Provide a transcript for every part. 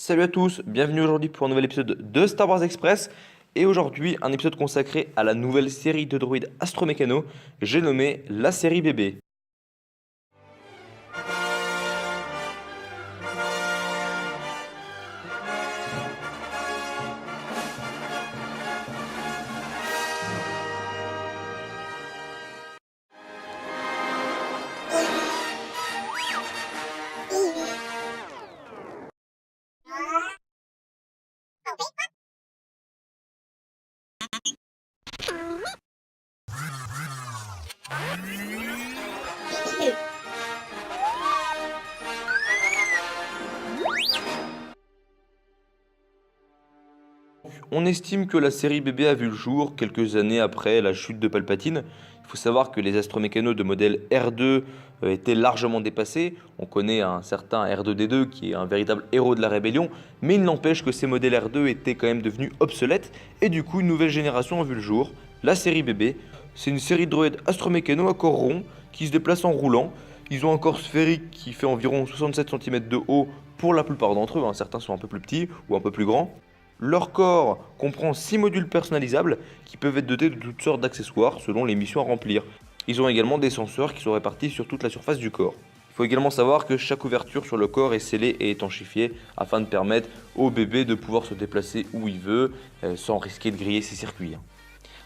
Salut à tous, bienvenue aujourd'hui pour un nouvel épisode de Star Wars Express. Et aujourd'hui, un épisode consacré à la nouvelle série de droïdes Astromécano, j'ai nommé la série bébé. On estime que la série bébé a vu le jour quelques années après la chute de Palpatine. Il faut savoir que les astromécanos de modèle R2 étaient largement dépassés. On connaît un certain R2D2 qui est un véritable héros de la rébellion, mais il n'empêche que ces modèles R2 étaient quand même devenus obsolètes et du coup une nouvelle génération a vu le jour, la série bébé. C'est une série de droïdes astromécanos à corps rond qui se déplacent en roulant. Ils ont un corps sphérique qui fait environ 67 cm de haut pour la plupart d'entre eux, hein. Certains sont un peu plus petits ou un peu plus grands. Leur corps comprend 6 modules personnalisables qui peuvent être dotés de toutes sortes d'accessoires selon les missions à remplir. Ils ont également des senseurs qui sont répartis sur toute la surface du corps. Il faut également savoir que chaque ouverture sur le corps est scellée et étanchifiée afin de permettre au bébé de pouvoir se déplacer où il veut sans risquer de griller ses circuits.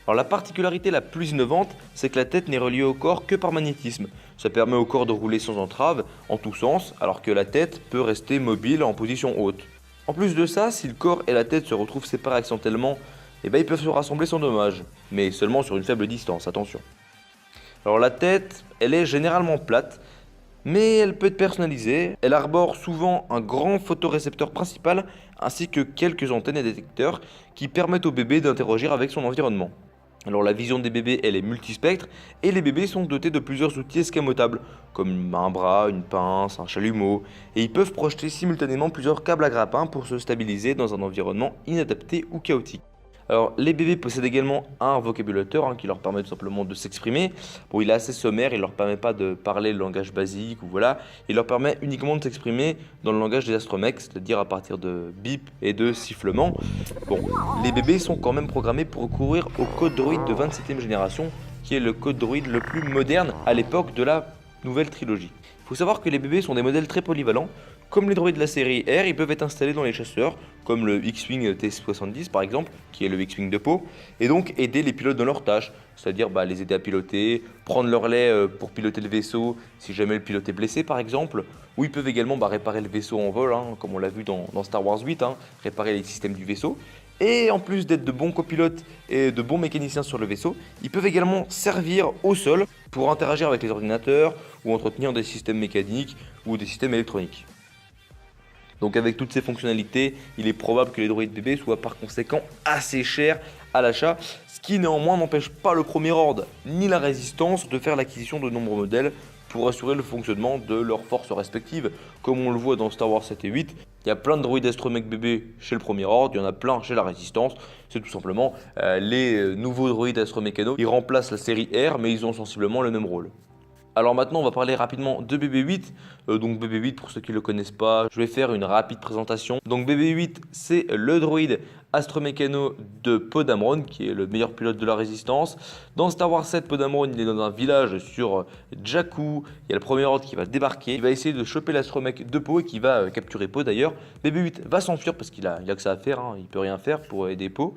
Alors la particularité la plus innovante, c'est que la tête n'est reliée au corps que par magnétisme. Ça permet au corps de rouler sans entrave, en tous sens, alors que la tête peut rester mobile en position haute. En plus de ça, si le corps et la tête se retrouvent séparés accidentellement, ils peuvent se rassembler sans dommage, mais seulement sur une faible distance, attention. Alors la tête, elle est généralement plate, mais elle peut être personnalisée. Elle arbore souvent un grand photorécepteur principal, ainsi que quelques antennes et détecteurs qui permettent au bébé d'interagir avec son environnement. Alors la vision des bébés, elle est multispectre, et les bébés sont dotés de plusieurs outils escamotables, comme un bras, une pince, un chalumeau, et ils peuvent projeter simultanément plusieurs câbles à grappin pour se stabiliser dans un environnement inadapté ou chaotique. Alors, les bébés possèdent également un vocabulateur qui leur permet tout simplement de s'exprimer. Bon, il est assez sommaire, il leur permet pas de parler le langage basique ou voilà. Il leur permet uniquement de s'exprimer dans le langage des astromechs, c'est-à-dire à partir de bip et de sifflements. Bon, les bébés sont quand même programmés pour recourir au code droïde de 27e génération, qui est le code droïde le plus moderne à l'époque de la nouvelle trilogie. Il faut savoir que les bébés sont des modèles très polyvalents. Comme les droïdes de la série R, ils peuvent être installés dans les chasseurs, comme le X-Wing T-70 par exemple, qui est le X-Wing de peau, et donc aider les pilotes dans leurs tâches, c'est-à-dire les aider à piloter, prendre leur lait pour piloter le vaisseau si jamais le pilote est blessé par exemple, ou ils peuvent également réparer le vaisseau en vol, comme on l'a vu dans Star Wars 8, réparer les systèmes du vaisseau. Et en plus d'être de bons copilotes et de bons mécaniciens sur le vaisseau, ils peuvent également servir au sol pour interagir avec les ordinateurs ou entretenir des systèmes mécaniques ou des systèmes électroniques. Donc avec toutes ces fonctionnalités, il est probable que les droïdes bébés soient par conséquent assez chers à l'achat, ce qui néanmoins n'empêche pas le Premier Ordre ni la Résistance de faire l'acquisition de nombreux modèles pour assurer le fonctionnement de leurs forces respectives. Comme on le voit dans Star Wars 7 et 8, il y a plein de droïdes astromech bébés chez le Premier Ordre, il y en a plein chez la Résistance. C'est tout simplement les nouveaux droïdes astromécanos. Ils remplacent la série R, mais ils ont sensiblement le même rôle. Alors maintenant, on va parler rapidement de BB-8. Donc BB-8, pour ceux qui ne le connaissent pas, je vais faire une rapide présentation. Donc BB-8, c'est le droïde astromécano de Poe Dameron, qui est le meilleur pilote de la Résistance. Dans Star Wars 7, Poe Dameron, il est dans un village sur Jakku. Il y a le Premier Ordre qui va débarquer. Il va essayer de choper l'astromech de Poe et qui va capturer Poe d'ailleurs. BB-8 va s'enfuir parce qu'il a que ça à faire. Il ne peut rien faire pour aider Poe.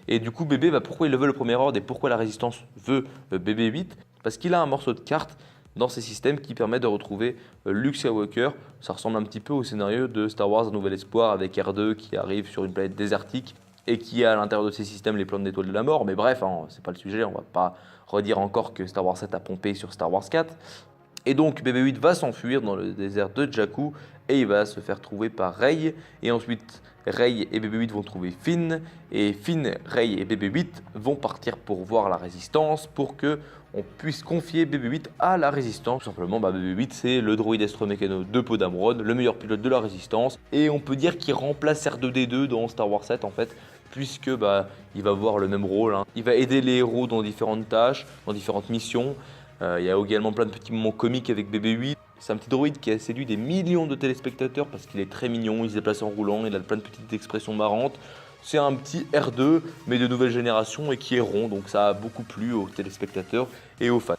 Et du coup, BB, pourquoi il le veut le Premier Ordre et pourquoi la Résistance veut BB-8 ? Parce qu'il a un morceau de carte dans ses systèmes qui permet de retrouver Luke Skywalker. Ça ressemble un petit peu au scénario de Star Wars Un Nouvel Espoir avec R2 qui arrive sur une planète désertique et qui a à l'intérieur de ses systèmes les plantes d'étoiles de la mort. Mais bref, c'est pas le sujet, on va pas redire encore que Star Wars 7 a pompé sur Star Wars 4. Et donc BB-8 va s'enfuir dans le désert de Jakku et il va se faire trouver par Rey. Et ensuite Rey et BB-8 vont trouver Finn. Et Finn, Rey et BB-8 vont partir pour voir la Résistance pour que on puisse confier BB-8 à la Résistance. Tout simplement, BB-8 c'est le droïde astromécano de Poe Dameron, le meilleur pilote de la Résistance. Et on peut dire qu'il remplace R2D2 dans Star Wars 7 en fait, puisque il va avoir le même rôle. Il va aider les héros dans différentes tâches, dans différentes missions. Il y a également plein de petits moments comiques avec BB-8. C'est un petit droïde qui a séduit des millions de téléspectateurs parce qu'il est très mignon, il se déplace en roulant, il a plein de petites expressions marrantes. C'est un petit R2 mais de nouvelle génération et qui est rond, donc ça a beaucoup plu aux téléspectateurs et aux fans.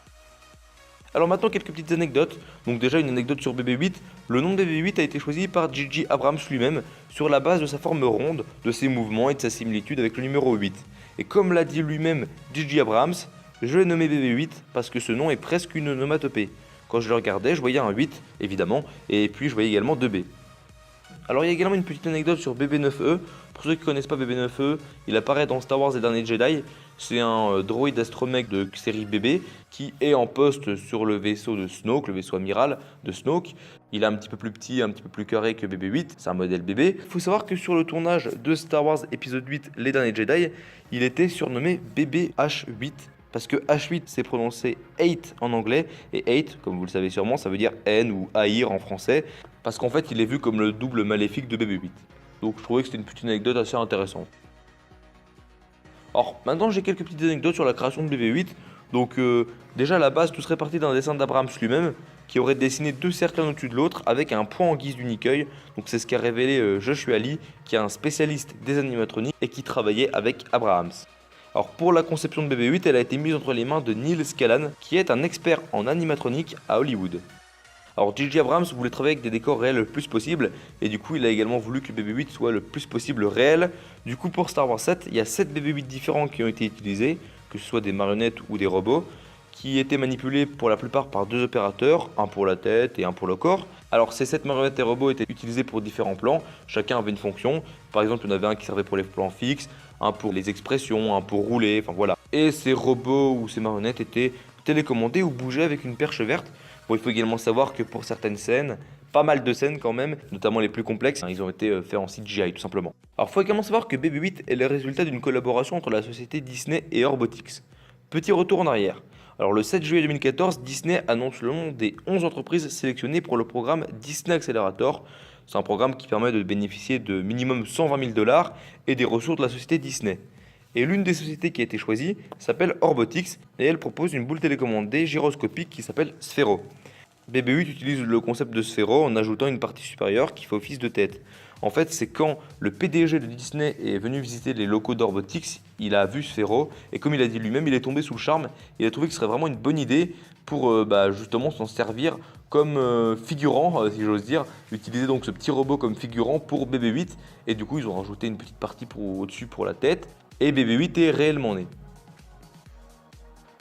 Alors maintenant quelques petites anecdotes. Donc déjà une anecdote sur BB-8. Le nom de BB-8 a été choisi par J.J. Abrams lui-même sur la base de sa forme ronde, de ses mouvements et de sa similitude avec le numéro 8. Et comme l'a dit lui-même J.J. Abrams, je l'ai nommé BB-8 parce que ce nom est presque une onomatopée. Quand je le regardais, je voyais un 8 évidemment, et puis je voyais également 2B. Alors il y a également une petite anecdote sur BB-9E. Pour ceux qui ne connaissent pas BB-9E, il apparaît dans Star Wars Les Derniers Jedi. C'est un droïde astromech de série BB qui est en poste sur le vaisseau de Snoke, le vaisseau amiral de Snoke. Il est un petit peu plus petit, un petit peu plus carré que BB-8, c'est un modèle bébé. Il faut savoir que sur le tournage de Star Wars épisode 8 Les Derniers Jedi, il était surnommé BB-H8. Parce que H8 c'est prononcé hate en anglais, et hate, comme vous le savez sûrement, ça veut dire haine ou haïr en français, parce qu'en fait il est vu comme le double maléfique de BB-8. Donc je trouvais que c'était une petite anecdote assez intéressante. Alors maintenant j'ai quelques petites anecdotes sur la création de BB-8. Donc déjà à la base tout serait parti d'un dessin d'Abrams lui-même, qui aurait dessiné deux cercles l'un au-dessus de l'autre avec un point en guise d'unique œil. Donc c'est ce qu'a révélé Joshua Lee, qui est un spécialiste des animatroniques et qui travaillait avec Abrams. Alors pour la conception de BB-8, elle a été mise entre les mains de Neil Scallan, qui est un expert en animatronique à Hollywood. Alors J.J. Abrams voulait travailler avec des décors réels le plus possible, et du coup il a également voulu que le BB-8 soit le plus possible réel. Du coup pour Star Wars 7, il y a 7 BB-8 différents qui ont été utilisés, que ce soit des marionnettes ou des robots, qui étaient manipulés pour la plupart par deux opérateurs, un pour la tête et un pour le corps. Alors ces 7 marionnettes et robots étaient utilisés pour différents plans, chacun avait une fonction. Par exemple il y en avait un qui servait pour les plans fixes, un pour les expressions, un pour rouler, enfin voilà. Et ces robots ou ces marionnettes étaient télécommandés ou bougeaient avec une perche verte. Bon, il faut également savoir que pour certaines scènes, pas mal de scènes quand même, notamment les plus complexes, ils ont été faits en CGI tout simplement. Alors il faut également savoir que BB-8 est le résultat d'une collaboration entre la société Disney et Orbotix. Petit retour en arrière. Alors le 7 juillet 2014, Disney annonce le nom des 11 entreprises sélectionnées pour le programme Disney Accelerator. C'est un programme qui permet de bénéficier de minimum 120 000 $ et des ressources de la société Disney. Et l'une des sociétés qui a été choisie s'appelle Orbotix et elle propose une boule télécommandée gyroscopique qui s'appelle Sphero. BB-8 utilise le concept de Sphero en ajoutant une partie supérieure qui fait office de tête. En fait, c'est quand le PDG de Disney est venu visiter les locaux d'Orbotix, il a vu Sphero et comme il a dit lui-même, il est tombé sous le charme. Il a trouvé que ce serait vraiment une bonne idée pour justement s'en servir comme figurant, si j'ose dire, utiliser donc ce petit robot comme figurant pour BB-8 et du coup ils ont rajouté une petite partie au-dessus pour la tête et BB-8 est réellement né.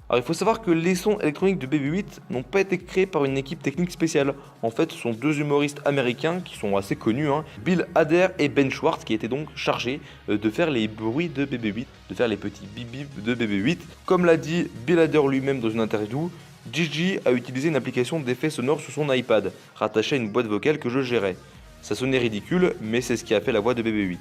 Alors il faut savoir que les sons électroniques de BB-8 n'ont pas été créés par une équipe technique spéciale. En fait, ce sont deux humoristes américains qui sont assez connus, Bill Hader et Ben Schwartz, qui étaient donc chargés de faire les bruits de BB-8, de faire les petits bip bip de BB-8. Comme l'a dit Bill Hader lui-même dans une interview, J.J. a utilisé une application d'effets sonores sur son iPad, rattachée à une boîte vocale que je gérais. Ça sonnait ridicule, mais c'est ce qui a fait la voix de BB-8.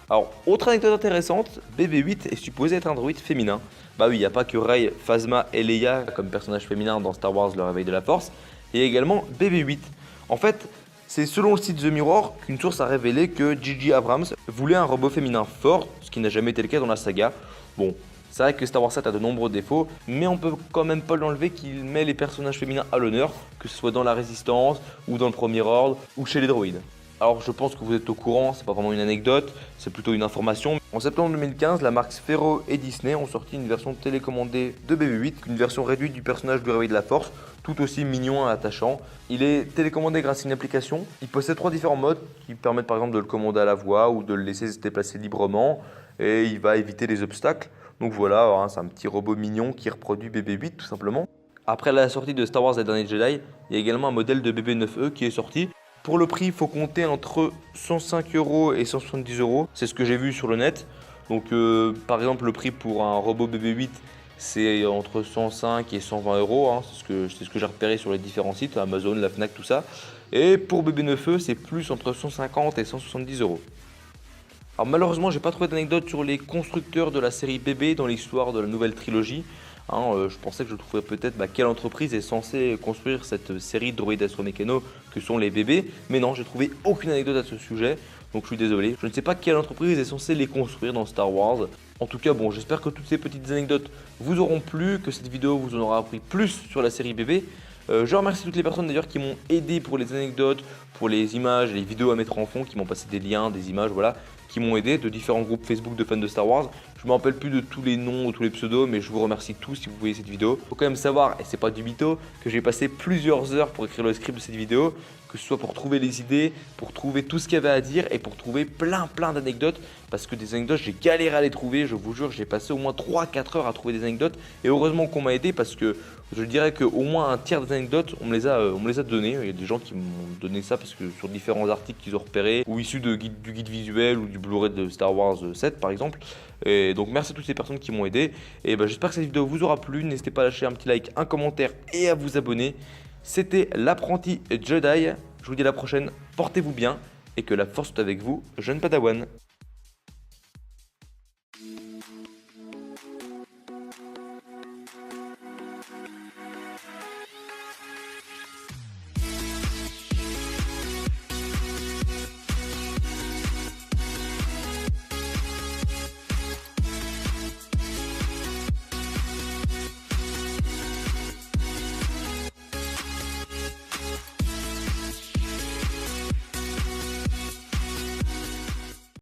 Alors, autre anecdote intéressante, BB-8 est supposé être un droïde féminin. Bah oui, il n'y a pas que Rey, Phasma et Leia comme personnages féminins dans Star Wars Le Réveil de la Force, il y a également BB-8. En fait, c'est selon le site The Mirror qu'une source a révélé que J.J. Abrams voulait un robot féminin fort, ce qui n'a jamais été le cas dans la saga. Bon, c'est vrai que Star Wars 7 a de nombreux défauts, mais on peut quand même pas l'enlever qu'il met les personnages féminins à l'honneur, que ce soit dans la Résistance, ou dans le Premier Ordre, ou chez les droïdes. Alors je pense que vous êtes au courant, c'est pas vraiment une anecdote, c'est plutôt une information. En septembre 2015, la marque Sphero et Disney ont sorti une version télécommandée de BB-8, une version réduite du personnage du Réveil de la Force, tout aussi mignon et attachant. Il est télécommandé grâce à une application, il possède 3 différents modes qui permettent par exemple de le commander à la voix ou de le laisser se déplacer librement et il va éviter les obstacles. Donc voilà, c'est un petit robot mignon qui reproduit BB-8 tout simplement. Après la sortie de Star Wars Les Derniers Jedi, il y a également un modèle de BB-9E qui est sorti. Pour le prix, il faut compter entre 105 € et 170 €. C'est ce que j'ai vu sur le net. Donc, par exemple, le prix pour un robot BB-8, c'est entre 105 et 120 €. C'est ce que j'ai repéré sur les différents sites, Amazon, la Fnac, tout ça. Et pour BB-9E, c'est plus entre 150 et 170 €. Alors malheureusement, j'ai pas trouvé d'anecdote sur les constructeurs de la série BB dans l'histoire de la nouvelle trilogie. Je pensais que je trouverais peut-être quelle entreprise est censée construire cette série de droïdes astromécano que sont les bébés, mais non, j'ai trouvé aucune anecdote à ce sujet. donc je suis désolé. Je ne sais pas quelle entreprise est censée les construire dans Star Wars. En tout cas, bon, j'espère que toutes ces petites anecdotes vous auront plu, que cette vidéo vous en aura appris plus sur la série BB. Je remercie toutes les personnes d'ailleurs qui m'ont aidé pour les anecdotes, pour les images, les vidéos à mettre en fond, qui m'ont passé des liens, des images, voilà, qui m'ont aidé de différents groupes Facebook de fans de Star Wars. Je ne me rappelle plus de tous les noms ou tous les pseudos, mais je vous remercie tous si vous voyez cette vidéo. Il faut quand même savoir, et c'est pas du mytho, que j'ai passé plusieurs heures pour écrire le script de cette vidéo, que ce soit pour trouver les idées, pour trouver tout ce qu'il y avait à dire et pour trouver plein d'anecdotes, parce que des anecdotes, j'ai galéré à les trouver, je vous jure, j'ai passé au moins 3-4 heures à trouver des anecdotes, et heureusement qu'on m'a aidé parce que je dirais qu'au moins un tiers des anecdotes, on me les a données. Il y a des gens qui m'ont donné ça parce que sur différents articles qu'ils ont repérés, ou issus du guide visuel ou du Blu-ray de Star Wars 7 par exemple. Et donc merci à toutes ces personnes qui m'ont aidé. Et ben, j'espère que cette vidéo vous aura plu. N'hésitez pas à lâcher un petit like, un commentaire et à vous abonner. C'était l'apprenti Jedi. Je vous dis à la prochaine. Portez-vous bien et que la force soit avec vous, jeune Padawan.